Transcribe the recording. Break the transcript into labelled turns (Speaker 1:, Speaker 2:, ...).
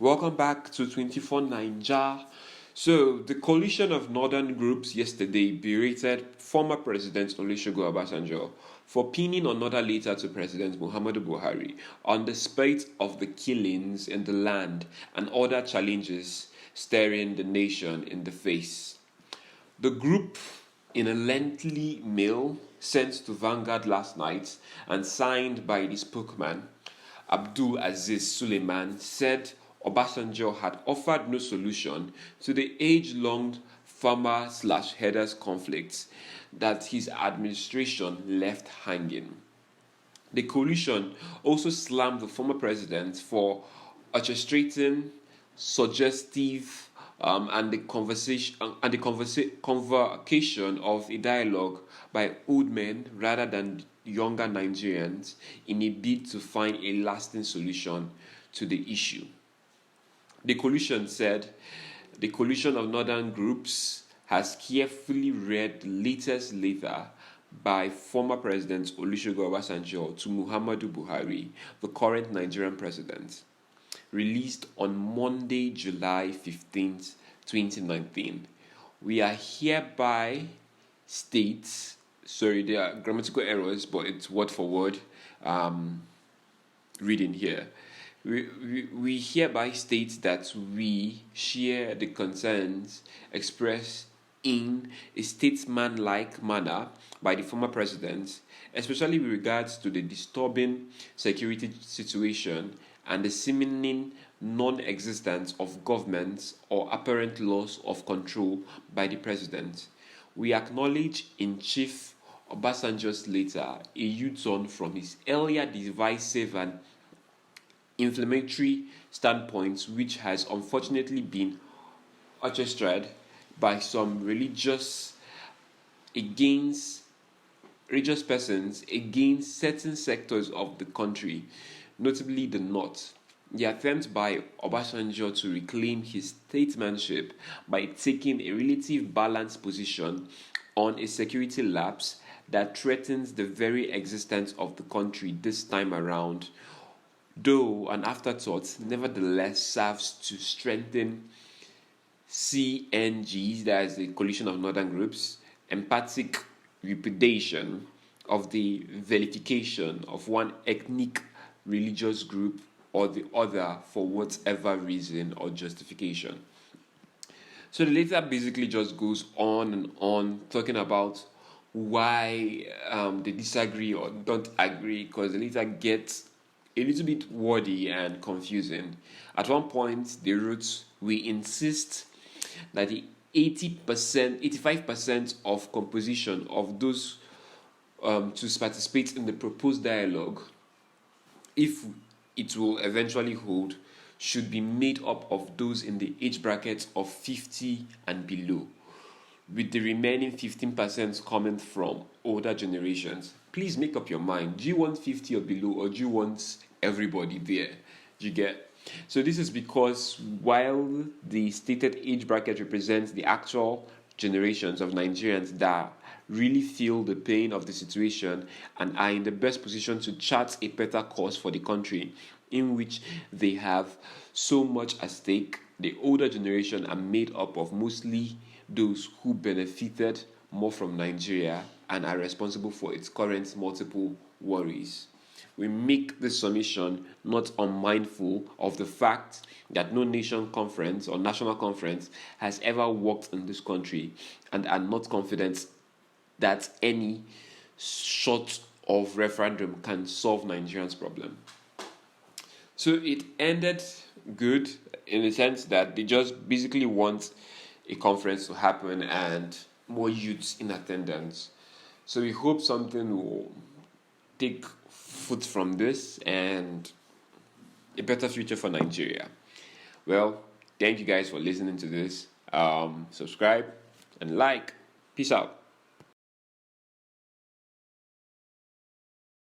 Speaker 1: Welcome back to 24 Ninja. So, the coalition of northern groups yesterday berated former President Olusegun Obasanjo for pinning another letter to President Muhammadu Buhari on the spate of the killings in the land and other challenges staring the nation in the face. The group, in a lengthy mail sent to Vanguard last night and signed by the spokesman, Abdul Aziz Suleiman, said Obasanjo had offered no solution to the age-long farmer/herders conflicts that his administration left hanging. The coalition also slammed the former president for orchestrating suggestive convocation of a dialogue by old men rather than younger Nigerians in a bid to find a lasting solution to the issue. The coalition said the coalition of northern groups has carefully read the latest letter by former President Olusegun Obasanjo to Muhammadu Buhari, the current Nigerian president, released on Monday, July 15th, 2019. We are hereby states, sorry, there are grammatical errors, but it's word for word reading here. We hereby state that we share the concerns expressed in a statesman-like manner by the former president, especially with regards to the disturbing security situation and the seeming non-existence of governments or apparent loss of control by the president. We acknowledge in Chief Obasanjo's letter a U-turn from his earlier divisive and inflammatory standpoints, which has unfortunately been orchestrated by some religious persons against certain sectors of the country, notably the North. The attempt by Obasanjo to reclaim his statesmanship by taking a relative balanced position on a security lapse that threatens the very existence of the country this time around, though an afterthought, nevertheless serves to strengthen CNGs, that is the coalition of northern groups, emphatic repudiation of the vilification of one ethnic religious group or the other for whatever reason or justification. So the letter basically just goes on and on talking about why they disagree or don't agree, because the letter gets a little bit wordy and confusing. At one point, they wrote, "We insist that the 85% of composition of those to participate in the proposed dialogue, if it will eventually hold, should be made up of those in the age bracket of 50 and below, with the remaining 15% coming from older generations." Please make up your mind. Do you want 50 or below, or do you want everybody there? Do you get? So this is because while the stated age bracket represents the actual generations of Nigerians that really feel the pain of the situation and are in the best position to chart a better course for the country, in which they have so much at stake, the older generation are made up of mostly those who benefited more from Nigeria and are responsible for its current multiple worries. We make this submission not unmindful of the fact that no nation conference or national conference has ever worked in this country, and are not confident that any sort of referendum can solve Nigerians' problem. So it ended good in the sense that they just basically want a conference to happen and more youths in attendance. So we hope something will take foot from this and a better future for Nigeria. Well, thank you guys for listening to this. Subscribe and like. Peace out.